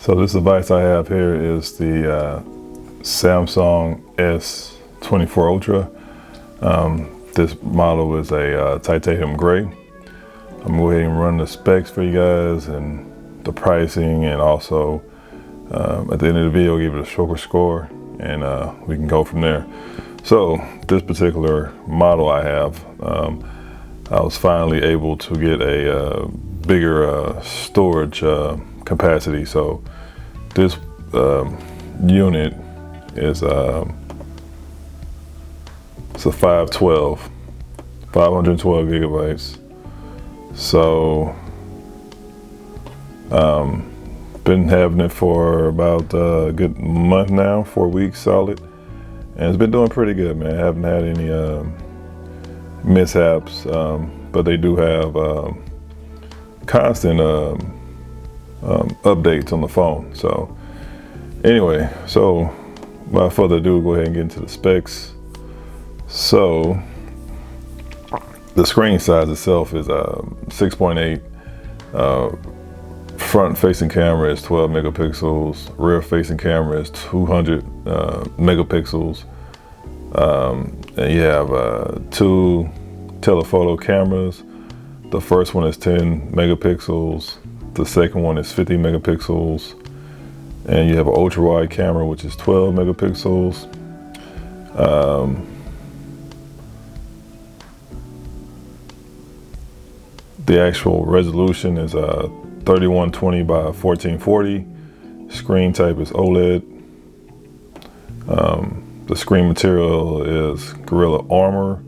So this device I have here is the Samsung S24 Ultra. This model is a titanium gray. I'm gonna go ahead and run the specs for you guys and the pricing, and also at the end of the video give it a shorter score, and we can go from there. So this particular model I have, I was finally able to get a bigger storage capacity. So this unit is it's a 512 gigabytes. So been having it for about a good month now, 4 weeks solid, and it's been doing pretty good, man. I haven't had any mishaps, but they do have constant updates on the phone. So anyway, so without further ado, go ahead and get into the specs. So the screen size itself is 6.8. Front facing camera is 12 megapixels. Rear facing camera is 200 megapixels. And you have two telephoto cameras. The first one is 10 megapixels. The second one is 50 megapixels. And you have an ultra wide camera, which is 12 megapixels. The actual resolution is 3120 by 1440. Screen type is OLED. The screen material is Gorilla Armor.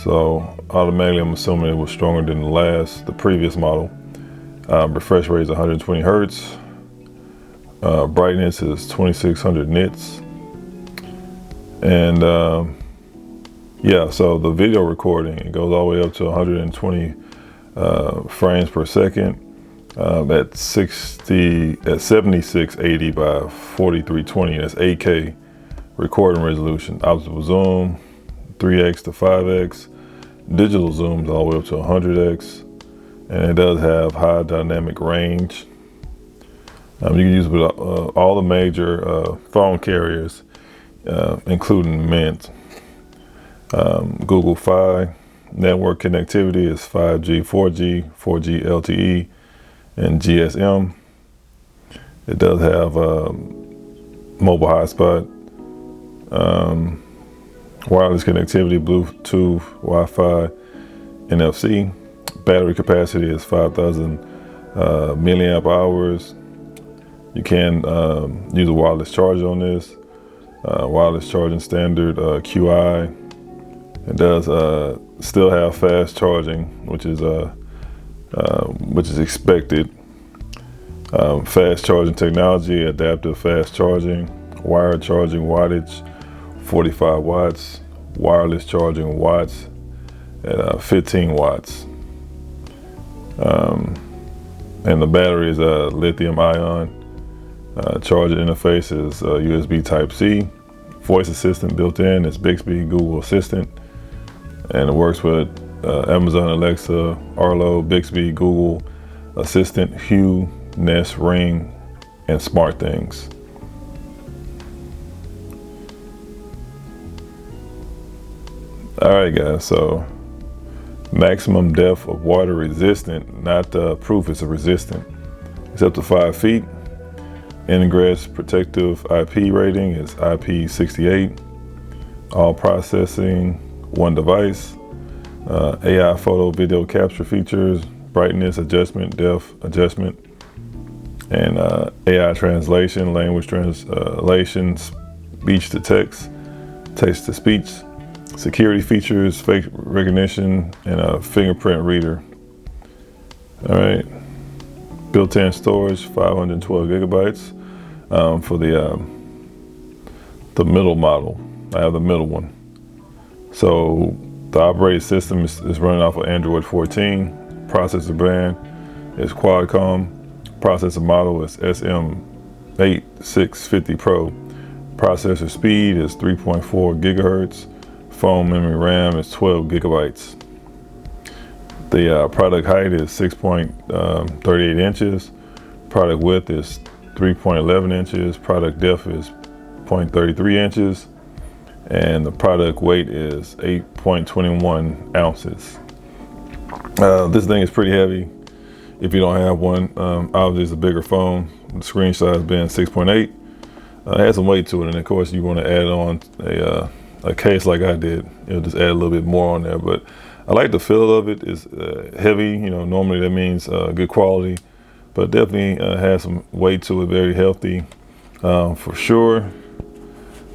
So automatically I'm assuming it was stronger than the previous model. Refresh rate is 120 Hertz. Brightness is 2600 nits. And yeah, so the video recording, it goes all the way up to 120 frames per second at 7680 by 4320. That's 8K recording resolution. Optical zoom 3x to 5x. Digital zooms all the way up to 100x, and it does have high dynamic range. You can use it with all the major phone carriers, including Mint. Google Fi. Network connectivity is 5G, 4G, 4G LTE, and GSM. It does have mobile hotspot, wireless connectivity, Bluetooth, Wi-Fi, NFC. Battery capacity is 5,000 milliamp hours. You can use a wireless charger on this. Wireless charging standard QI. It does still have fast charging, which is expected. Fast charging technology, adaptive fast charging, wired charging wattage 45 watts, wireless charging watts at 15 watts. And the battery is a lithium ion. Charger interface is USB Type-C. Voice assistant built in is Bixby Google Assistant. And it works with Amazon Alexa, Arlo, Bixby, Google Assistant, Hue, Nest, Ring, and SmartThings. All right, guys, so maximum depth of water resistant, not proof, it's a resistant. It's up to 5 feet. Ingress protective IP rating is IP68. All processing, one device. AI photo video capture features, brightness adjustment, depth adjustment, and AI translation, language translation, speech to text, text to speech, security features, face recognition, and a fingerprint reader. All right, built-in storage, 512 gigabytes for the middle model. I have the middle one. So the operating system is running off of Android 14. Processor band is Qualcomm. Processor model is SM8650 Pro. Processor speed is 3.4 gigahertz. Phone memory RAM is 12 gigabytes. The product height is 6.38 inches. Product width is 3.11 inches. Product depth is 0.33 inches. And the product weight is 8.21 ounces. This thing is pretty heavy if you don't have one. Obviously it's a bigger phone, the screen size being 6.8. It has some weight to it, and of course you want to add on a case like I did. It'll just add a little bit more on there, but I like the feel of it. It's heavy, you know, normally that means good quality, but definitely has some weight to it, very healthy for sure.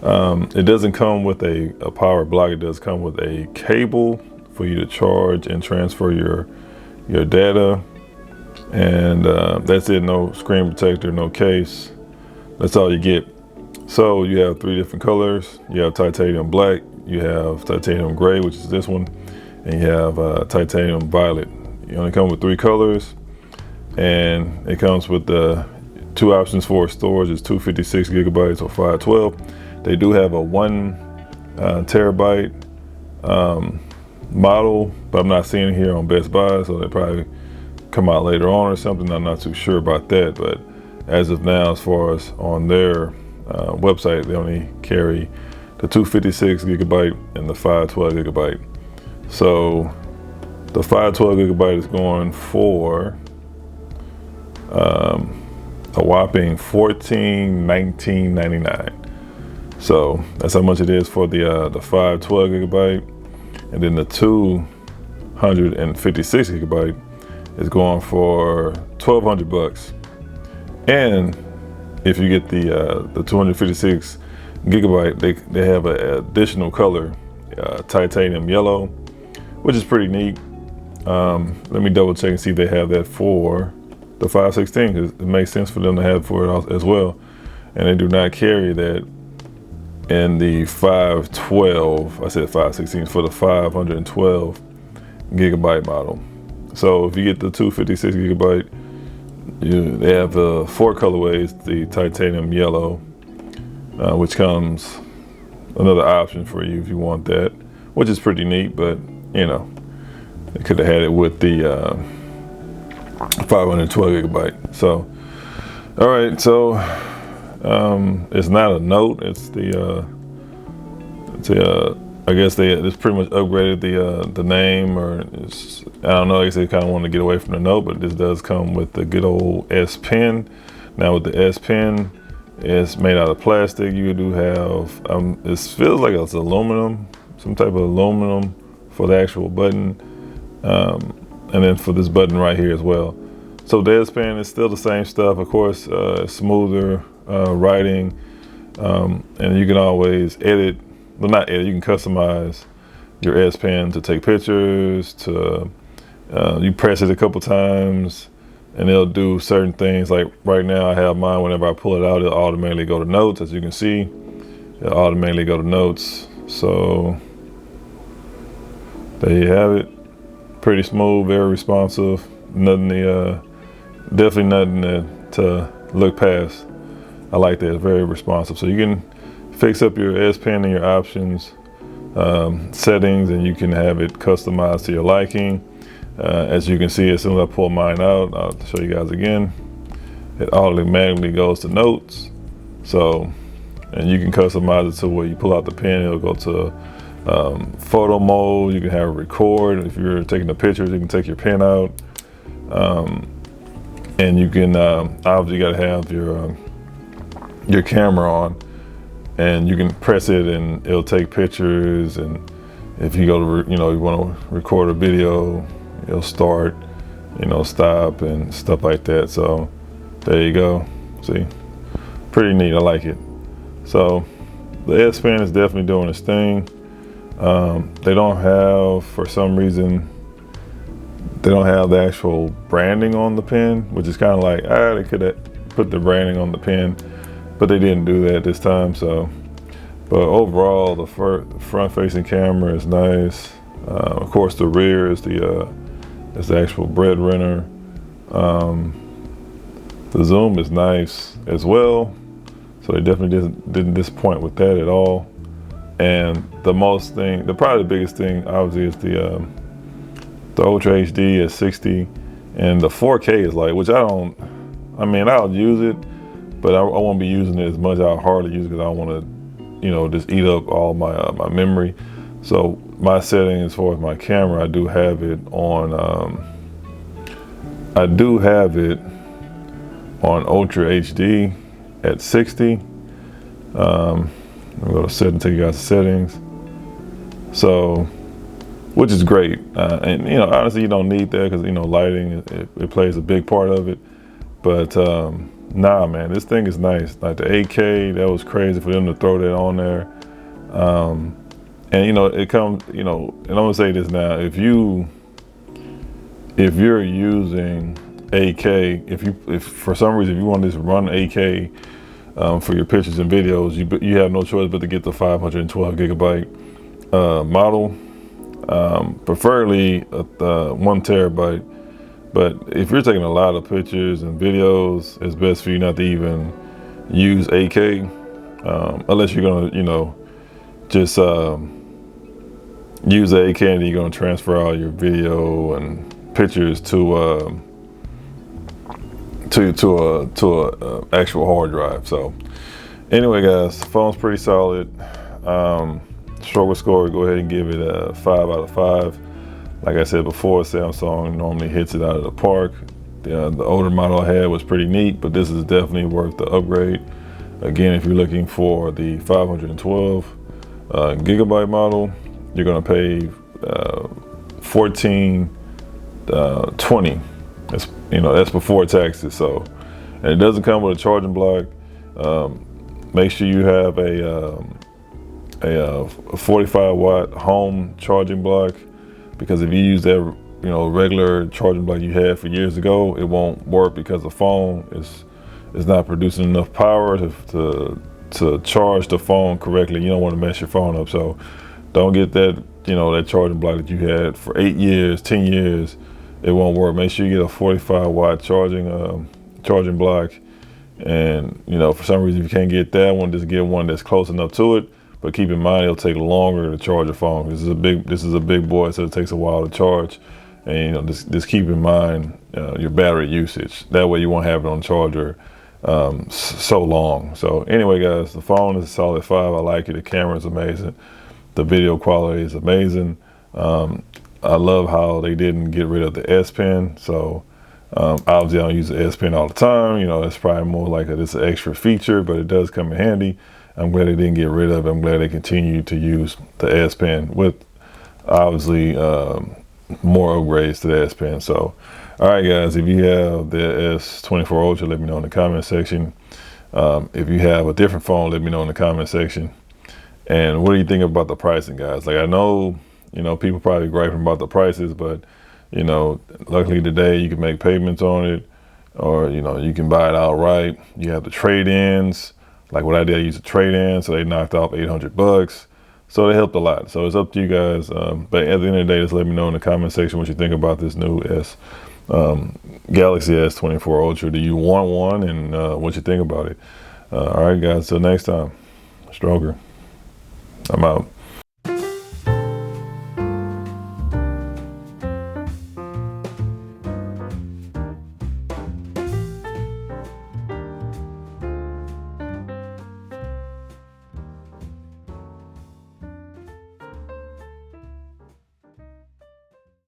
It doesn't come with a power block. It does come with a cable for you to charge and transfer your data, and that's it. No screen protector, no case. That's all you get. So you have 3 different colors. You have titanium black, you have titanium gray, which is this one, and you have titanium violet. You only come with 3 colors, and it comes with the 2 options for storage. It's 256 gigabytes or 512. They do have a 1 terabyte model, but I'm not seeing it here on Best Buy, so they probably come out later on or something. I'm not too sure about that, but as of now, as far as on their website, they only carry the 256 gigabyte and the 512 gigabyte. So the 512 gigabyte is going for a whopping $1419.99. So that's how much it is for the 512 gigabyte, and then the 256 gigabyte is going for $1,200. And if you get the 256 gigabyte, they have an additional color, titanium yellow, which is pretty neat. Let me double check and see if they have that for the 516, because it makes sense for them to have for it as well. And they do not carry that in the 512. I said 516 for the 512 gigabyte model. So if you get the 256 gigabyte, they have 4 colorways. The titanium yellow, which comes another option for you if you want that, which is pretty neat. But you know, they could have had it with the 512 gigabyte. So all right, so it's not a Note. It's I guess they just pretty much upgraded the name, or I don't know. I guess they kind of want to get away from the Note, but this does come with the good old S Pen. Now with the S Pen, it's made out of plastic. You do have it feels like it's aluminum, some type of aluminum for the actual button, and then for this button right here as well. So the S Pen is still the same stuff, of course, smoother writing, and you can always edit. Well, not edit, you can customize your S Pen to take pictures, to you press it a couple times and it'll do certain things. Like right now I have mine, whenever I pull it out, it'll automatically go to notes. As you can see, it'll automatically go to notes. So there you have it. Pretty smooth, very responsive. Nothing definitely nothing to look past. I like that, it's very responsive. So you can fix up your S Pen and your options, settings, and you can have it customized to your liking. As you can see, as soon as I pull mine out, I'll show you guys again, it automatically goes to notes. So, and you can customize it to where you pull out the pen, it'll go to photo mode. You can have it record. If you're taking the pictures, you can take your pen out. And you can, obviously you gotta have your camera on, and you can press it and it'll take pictures. And if you go to, you want to record a video, it'll start, stop and stuff like that. So there you go. See, pretty neat. I like it. So the S Pen is definitely doing its thing. They don't have, for some reason, they don't have the actual branding on the pen, which is kind of like, they could have put the branding on the pen, but they didn't do that this time. So, but overall, the front-facing camera is nice. Of course, the rear is the actual breadwinner. The zoom is nice as well, so they definitely didn't disappoint with that at all. And probably the biggest thing, obviously, is the Ultra HD is 60, and the 4K is which I'll use it, but I won't be using it as much. I'll hardly use it because I don't want to, you know, just eat up all my my memory. So my setting as far as my camera, I do have it on Ultra HD at 60. I'm going to take you guys to settings. So, which is great, and you know, honestly, you don't need that because you know, lighting it plays a big part of it. But nah, man, this thing is nice. Like the 8K, that was crazy for them to throw that on there. And you know, it comes, you know, and I'm gonna say this now: if you're using 8K, if for some reason if you want to just run 8K for your pictures and videos, you have no choice but to get the 512 gigabyte model, preferably 1 terabyte. But if you're taking a lot of pictures and videos, it's best for you not to even use 8K unless you're gonna, you know, just use the 8K and you're gonna transfer all your video and pictures to a actual hard drive. So anyway, guys, the phone's pretty solid. Struggle score, go ahead and give it a 5 out of 5. Like I said before, Samsung normally hits it out of the park. The older model I had was pretty neat, but this is definitely worth the upgrade. Again, if you're looking for the 512 gigabyte model, you're gonna pay $14.20. That's, you know, that's before taxes. So, and it doesn't come with a charging block. Make sure you have a 45 watt home charging block, because if you use that, you know, regular charging block you had for years ago, it won't work because the phone is not producing enough power to charge the phone correctly. You don't want to mess your phone up, so don't get that, you know, that charging block that you had for 8 years, 10 years. It won't work. Make sure you get a 45 watt charging block. And you know, for some reason, if you can't get that one, just get one that's close enough to it. But keep in mind, it'll take longer to charge a phone. This is a big boy, so it takes a while to charge. And you know, just keep in mind your battery usage. That way, you won't have it on charger so long. So anyway, guys, the phone is a solid 5. I like it. The camera is amazing. The video quality is amazing. I love how they didn't get rid of the S Pen. So obviously, I don't use the S Pen all the time. You know, it's probably more like it's an extra feature, but it does come in handy. I'm glad they didn't get rid of it. I'm glad they continue to use the S Pen with obviously more upgrades to the S Pen. So, all right, guys, if you have the S24 Ultra, let me know in the comment section. If you have a different phone, let me know in the comment section. And what do you think about the pricing, guys? Like, I know, you know, people probably griping about the prices, but you know, luckily today you can make payments on it, or you know, you can buy it outright. You have the trade-ins. Like what I did, I used a trade-in, so they knocked off $800. So they helped a lot. So it's up to you guys. But at the end of the day, just let me know in the comment section what you think about this new Galaxy S24 Ultra. Do you want one, and what you think about it? All right, guys. Till next time, Stroger. I'm out.